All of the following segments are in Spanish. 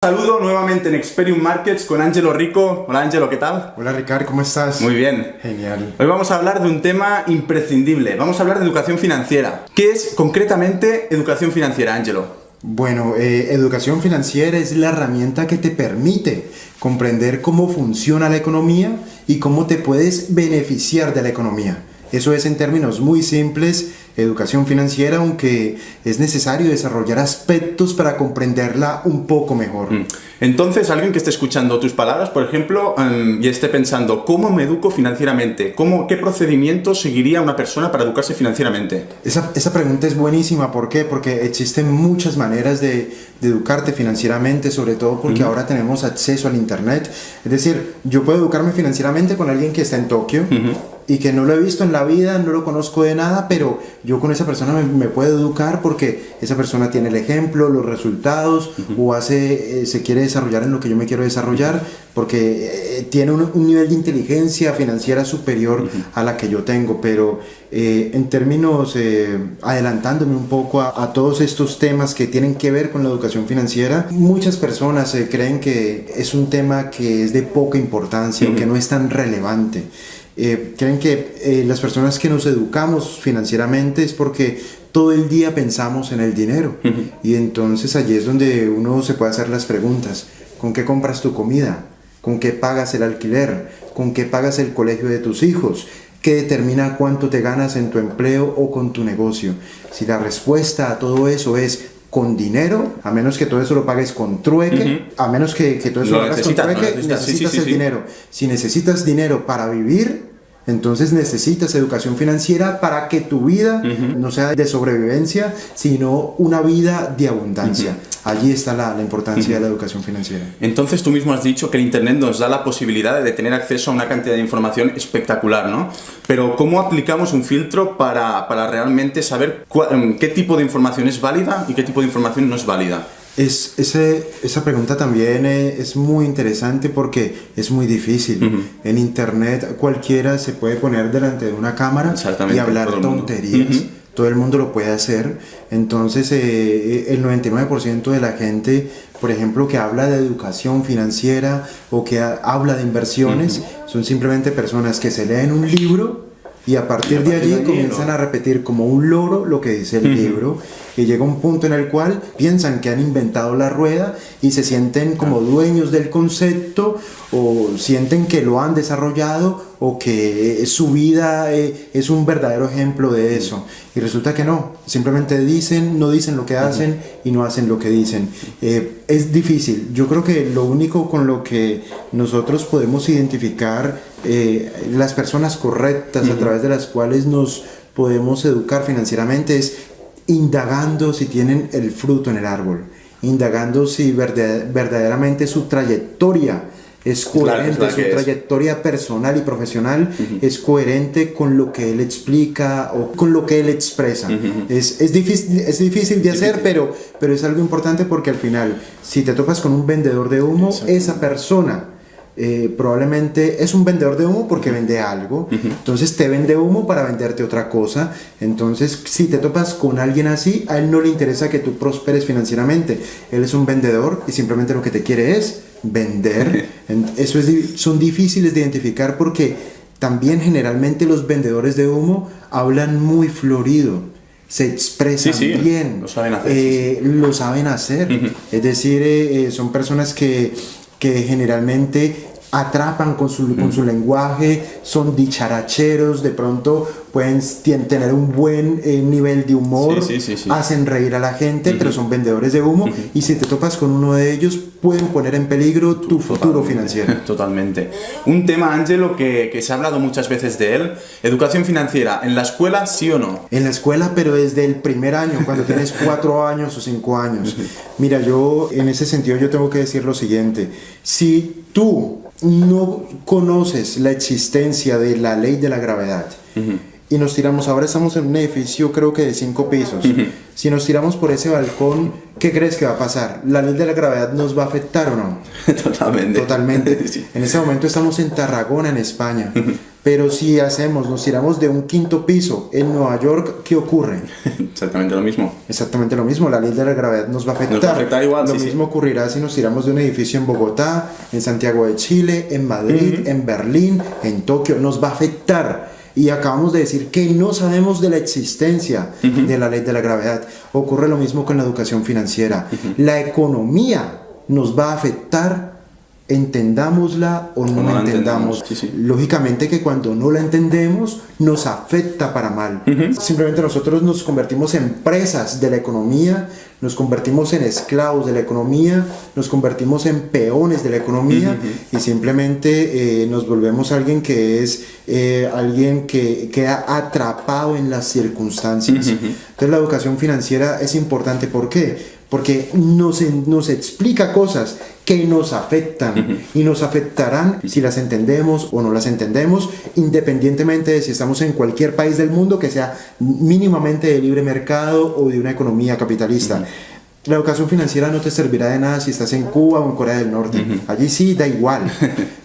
Saludo nuevamente en Experium Markets con Ángelo Rico. Hola Ángelo, ¿qué tal? Hola Ricardo, ¿cómo estás? Muy bien. Genial. Hoy vamos a hablar de un tema imprescindible. Vamos a hablar de educación financiera. ¿Qué es concretamente educación financiera, Ángelo? Bueno, educación financiera es la herramienta que te permite comprender cómo funciona la economía y cómo te puedes beneficiar de la economía. Eso es en términos muy simples, educación financiera, aunque es necesario desarrollar aspectos para comprenderla un poco mejor. Entonces, alguien que esté escuchando tus palabras, por ejemplo, y esté pensando, ¿cómo me educo financieramente? ¿Qué procedimiento seguiría una persona para educarse financieramente? Esa pregunta es buenísima. ¿Por qué? Porque existen muchas maneras de educarte financieramente, sobre todo porque ahora tenemos acceso al internet. Es decir, yo puedo educarme financieramente con alguien que está en Tokio y que no lo he visto en la vida, no lo conozco de nada, pero yo con esa persona me puedo educar porque esa persona tiene el ejemplo, los resultados, o se quiere desarrollar en lo que yo me quiero desarrollar, porque tiene un nivel de inteligencia financiera superior a la que yo tengo. Pero en términos, adelantándome un poco a todos estos temas que tienen que ver con la educación financiera, muchas personas creen que es un tema que es de poca importancia o que no es tan relevante. Creen que las personas que nos educamos financieramente es porque todo el día pensamos en el dinero. Y entonces allí es donde uno se puede hacer las preguntas: ¿con qué compras tu comida? ¿Con qué pagas el alquiler? ¿Con qué pagas el colegio de tus hijos? ¿Qué determina cuánto te ganas en tu empleo o con tu negocio? Si la respuesta a todo eso es con dinero, a menos que todo eso lo pagues con trueque, a menos que todo eso lo hagas con trueque, necesitas el dinero. Si necesitas dinero para vivir, entonces necesitas educación financiera para que tu vida no sea de sobrevivencia, sino una vida de abundancia. Allí está la importancia de la educación financiera. Entonces tú mismo has dicho que el internet nos da la posibilidad de tener acceso a una cantidad de información espectacular, ¿no? Pero ¿cómo aplicamos un filtro para realmente saber qué tipo de información es válida y qué tipo de información no es válida? Esa pregunta también es muy interesante porque es muy difícil. En internet cualquiera se puede poner delante de una cámara y hablar tonterías. Todo el mundo lo puede hacer. Entonces el 99% de la gente, por ejemplo, que habla de educación financiera o que habla de inversiones, son simplemente personas que se leen un libro y a partir de allí comienzan a repetir como un loro lo que dice el libro, y llega un punto en el cual piensan que han inventado la rueda y se sienten como dueños del concepto, o sienten que lo han desarrollado, o que su vida es un verdadero ejemplo de eso. Y resulta que no, simplemente no dicen lo que hacen y no hacen lo que dicen. Es difícil. Yo creo que lo único con lo que nosotros podemos identificar las personas correctas a través de las cuales nos podemos educar financieramente es indagando si tienen el fruto en el árbol, indagando si verdaderamente su trayectoria es coherente, su trayectoria personal y profesional es coherente con lo que él explica o con lo que él expresa. Es difícil de hacer, pero es algo importante, porque al final, si te topas con un vendedor de humo, esa persona probablemente es un vendedor de humo porque vende algo. Entonces te vende humo para venderte otra cosa. Entonces, si te topas con alguien así, a él no le interesa que tú prosperes financieramente. Él es un vendedor y simplemente lo que te quiere es vender. Son difíciles de identificar porque también generalmente los vendedores de humo hablan muy florido, se expresan bien, lo saben hacer. Es decir, son personas que generalmente atrapan con su lenguaje, son dicharacheros, de pronto pueden tener un buen nivel de humor, hacen reír a la gente, pero son vendedores de humo, y si te topas con uno de ellos pueden poner en peligro tu futuro financiero. Totalmente. Un tema, Ángelo, que se ha hablado muchas veces de él: educación financiera. ¿En la escuela sí o no? En la escuela, pero desde el primer año, cuando tienes 4 años o 5 años. Mira, yo en ese sentido yo tengo que decir lo siguiente: si tú no conoces la existencia de la ley de la gravedad, y nos tiramos, ahora estamos en un edificio creo que de 5 pisos, si nos tiramos por ese balcón, ¿qué crees que va a pasar? ¿La ley de la gravedad nos va a afectar o no? Totalmente. Sí. En ese momento estamos en Tarragona, en España, pero si nos tiramos de un 5.º piso en Nueva York, ¿qué ocurre? Exactamente lo mismo. Exactamente lo mismo, la ley de la gravedad nos va a afectar. Nos va a afectar igual, lo mismo ocurrirá si nos tiramos de un edificio en Bogotá, en Santiago de Chile, en Madrid, en Berlín, en Tokio, nos va a afectar. Y acabamos de decir que no sabemos de la existencia de la ley de la gravedad. Ocurre lo mismo con la educación financiera. La economía nos va a afectar, entendámosla o no la entendamos. Lógicamente que cuando no la entendemos nos afecta para mal. Simplemente nosotros nos convertimos en presas de la economía, nos convertimos en esclavos de la economía, nos convertimos en peones de la economía y simplemente nos volvemos alguien que es alguien que queda atrapado en las circunstancias. Entonces la educación financiera es importante. ¿Por qué? Porque nos explica cosas que nos afectan y nos afectarán si las entendemos o no las entendemos, independientemente de si estamos en cualquier país del mundo que sea mínimamente de libre mercado o de una economía capitalista. La educación financiera no te servirá de nada si estás en Cuba o en Corea del Norte. Allí sí da igual.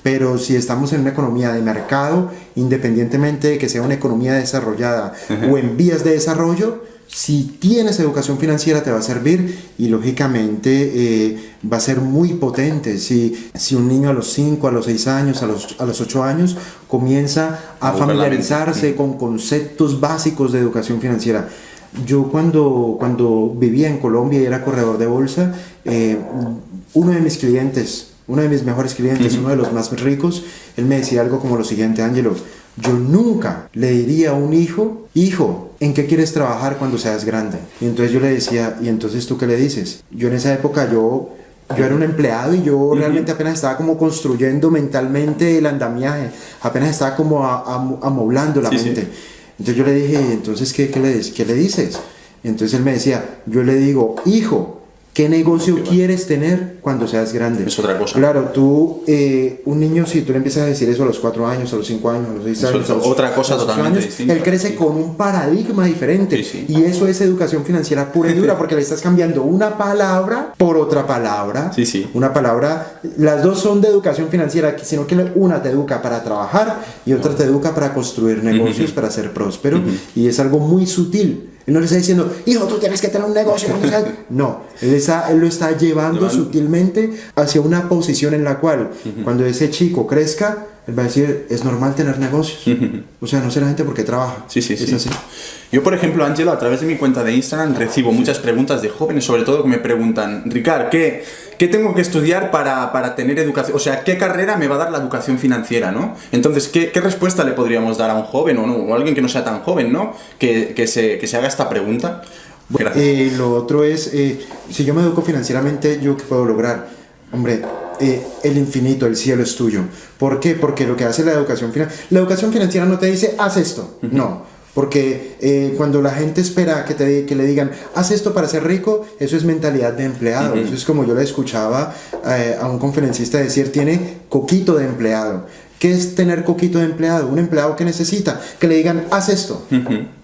Pero si estamos en una economía de mercado, independientemente de que sea una economía desarrollada o en vías de desarrollo, si tienes educación financiera te va a servir y lógicamente va a ser muy potente. Si un niño a los 5, a los 6 años, a los 8 años comienza a familiarizarse con conceptos básicos de educación financiera. Yo cuando vivía en Colombia y era corredor de bolsa, uno de mis mejores clientes, uno de los más ricos, él me decía algo como lo siguiente: Ángelo, yo nunca le diría a un hijo, ¿en qué quieres trabajar cuando seas grande? Y entonces yo le decía, ¿y entonces tú qué le dices? Yo en esa época, yo era un empleado y yo realmente apenas estaba como construyendo mentalmente el andamiaje, apenas estaba como amoblando la mente. Entonces yo le dije, ¿entonces qué le dices? Entonces él me decía, yo le digo, hijo, ¿qué negocio quieres tener cuando seas grande? Es otra cosa. Claro, tú, un niño, si tú le empiezas a decir eso a los 4 años, a los 5 años, a los 6 años, otra cosa totalmente años, distinta. él crece con un paradigma diferente. Y eso es educación financiera pura y dura, porque le estás cambiando una palabra por otra palabra. Una palabra, las dos son de educación financiera, sino que una te educa para trabajar y otra te educa para construir negocios, para ser próspero. Y es algo muy sutil. Él no le está diciendo, hijo, tú tienes que tener un negocio. No, él lo está llevando sutilmente hacia una posición en la cual, cuando ese chico crezca, él va a decir, es normal tener negocios. O sea, no sé la gente por qué trabaja. Es así. Yo, por ejemplo, Ángelo, a través de mi cuenta de Instagram recibo muchas preguntas de jóvenes, sobre todo, que me preguntan, Ricard, ¿qué tengo que estudiar para tener educación? O sea, ¿qué carrera me va a dar la educación financiera, no? Entonces, ¿qué respuesta le podríamos dar a un joven o a alguien que no sea tan joven, no? Que se haga esta pregunta. Lo otro es, si yo me educo financieramente, ¿yo qué puedo lograr? Hombre, el infinito, el cielo es tuyo. ¿Por qué? Porque lo que hace la educación financiera no te dice, haz esto. No. Porque cuando la gente espera que le digan, haz esto para ser rico, eso es mentalidad de empleado. Eso es como yo le escuchaba a un conferencista decir, tiene coquito de empleado. ¿Qué es tener coquito de empleado? Un empleado que necesita que le digan, haz esto.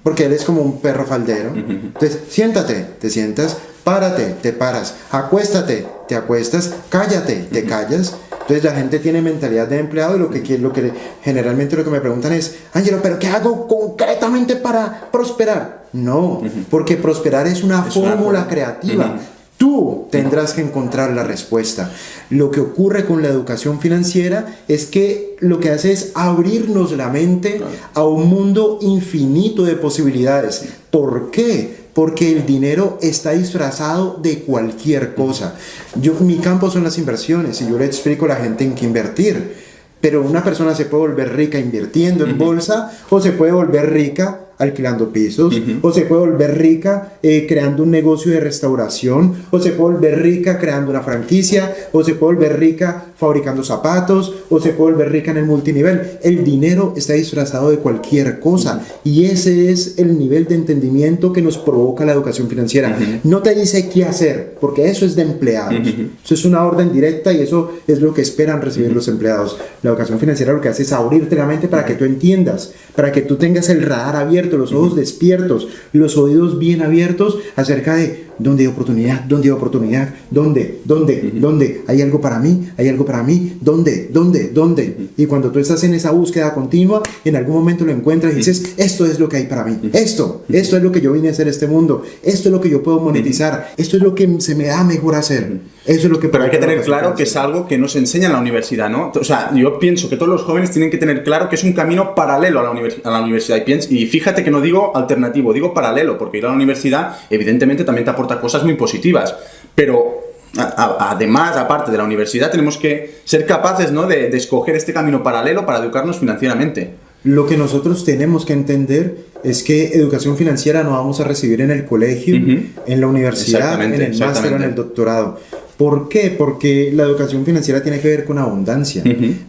Porque él es como un perro faldero. Entonces, siéntate, te sientas, párate, te paras, acuéstate, te acuestas, cállate, te callas. Entonces la gente tiene mentalidad de empleado y generalmente lo que me preguntan es, Ángelo, ¿pero qué hago concretamente para prosperar? No, porque prosperar es una fórmula creativa. Tú tendrás que encontrar la respuesta. Lo que ocurre con la educación financiera es que lo que hace es abrirnos la mente a un mundo infinito de posibilidades. ¿Por qué? Porque el dinero está disfrazado de cualquier cosa. Mi campo son las inversiones y yo le explico a la gente en qué invertir. Pero una persona se puede volver rica invirtiendo en bolsa o se puede volver rica alquilando pisos, o se puede volver rica creando un negocio de restauración, o se puede volver rica creando una franquicia, o se puede volver rica fabricando zapatos, o se puede volver rica en el multinivel. El dinero está disfrazado de cualquier cosa, y ese es el nivel de entendimiento que nos provoca la educación financiera. No te dice qué hacer, porque eso es de empleados. Eso es una orden directa y eso es lo que esperan recibir los empleados. La educación financiera lo que hace es abrirte la mente para que tú entiendas, para que tú tengas el radar abierto, los ojos despiertos, los oídos bien abiertos acerca de dónde hay oportunidad, dónde hay oportunidad, dónde hay algo para mí, dónde. Y cuando tú estás en esa búsqueda continua, en algún momento lo encuentras y dices, esto es lo que hay para mí, esto es lo que yo vine a hacer este mundo, esto es lo que yo puedo monetizar, esto es lo que se me da mejor hacer. Eso es lo que... Pero hay que tener claro que es algo que no se enseña en la universidad, ¿no? O sea, yo pienso que todos los jóvenes tienen que tener claro que es un camino paralelo a la universidad. Y fíjate que no digo alternativo, digo paralelo, porque ir a la universidad evidentemente también te aporta cosas muy positivas. Pero además, aparte de la universidad, tenemos que ser capaces, ¿no?, de escoger este camino paralelo para educarnos financieramente. Lo que nosotros tenemos que entender es que educación financiera no vamos a recibir en el colegio, en la universidad, en el máster o en el doctorado. ¿Por qué? Porque la educación financiera tiene que ver con abundancia,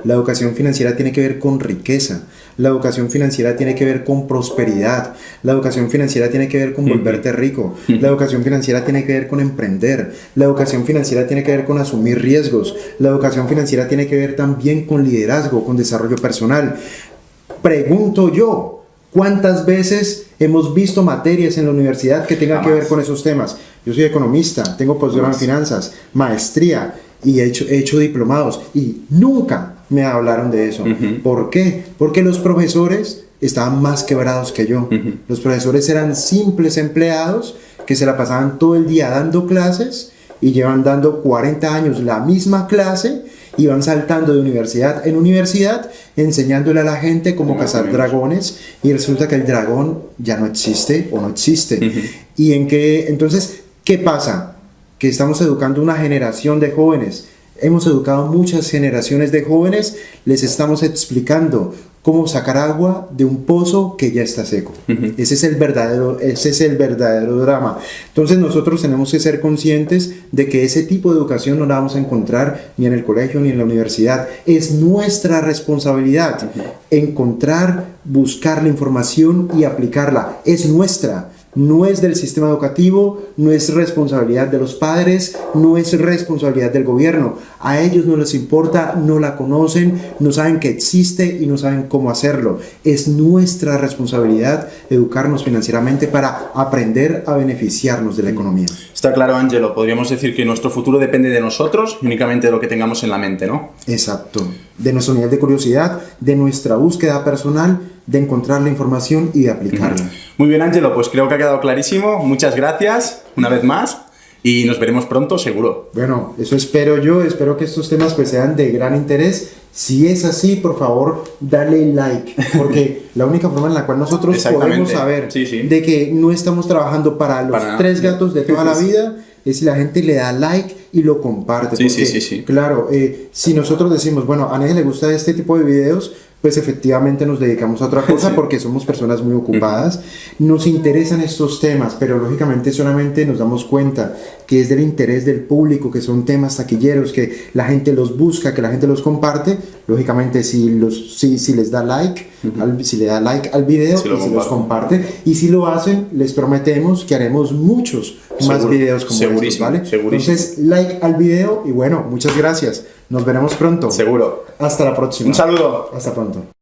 la educación financiera tiene que ver con riqueza, la educación financiera tiene que ver con prosperidad, la educación financiera tiene que ver con volverte rico, la educación financiera tiene que ver con emprender, la educación financiera tiene que ver con asumir riesgos, la educación financiera tiene que ver también con liderazgo, con desarrollo personal. Pregunto yo, ¿cuántas veces hemos visto materias en la universidad que tengan que ver con esos temas? Yo soy economista, tengo posgrado en finanzas, maestría y he hecho diplomados y nunca me hablaron de eso. ¿Por qué? Porque los profesores estaban más quebrados que yo. Los profesores eran simples empleados que se la pasaban todo el día dando clases y llevan dando 40 años la misma clase y van saltando de universidad en universidad enseñándole a la gente cómo cazar dragones y resulta que el dragón ya no existe o no existe. Y entonces, ¿qué pasa? Que estamos educando una generación de jóvenes. Hemos educado muchas generaciones de jóvenes, les estamos explicando cómo sacar agua de un pozo que ya está seco. Ese es el verdadero drama. Entonces nosotros tenemos que ser conscientes de que ese tipo de educación no la vamos a encontrar ni en el colegio ni en la universidad. Es nuestra responsabilidad encontrar, buscar la información y aplicarla. Es nuestra. No es del sistema educativo, no es responsabilidad de los padres, no es responsabilidad del gobierno. A ellos no les importa, no la conocen, no saben que existe y no saben cómo hacerlo. Es nuestra responsabilidad educarnos financieramente para aprender a beneficiarnos de la economía. Está claro, Ángelo. Podríamos decir que nuestro futuro depende de nosotros y únicamente de lo que tengamos en la mente, ¿no? Exacto. De nuestro nivel de curiosidad, de nuestra búsqueda personal, de encontrar la información y de aplicarla. Muy bien, Ángelo, pues creo que ha quedado clarísimo. Muchas gracias una vez más y nos veremos pronto, seguro. Bueno, eso espero yo. Espero que estos temas pues sean de gran interés. Si es así, por favor, dale like, porque la única forma en la cual nosotros podemos saber de que no estamos trabajando para los 3 gatos de toda la vida es si la gente le da like y lo comparte. Porque, claro, si nosotros decimos, bueno, a nadie le gusta este tipo de videos, pues efectivamente nos dedicamos a otra cosa porque somos personas muy ocupadas. Nos interesan estos temas, pero lógicamente solamente nos damos cuenta que es del interés del público, que son temas taquilleros, que la gente los busca, que la gente los comparte. Lógicamente si les da like, si le da like al video, si los comparte, y si lo hacen, les prometemos que haremos muchos más videos como estos, ¿vale? Entonces, like al video y bueno, muchas gracias. Nos veremos pronto. Seguro. Hasta la próxima. Un saludo. Hasta pronto.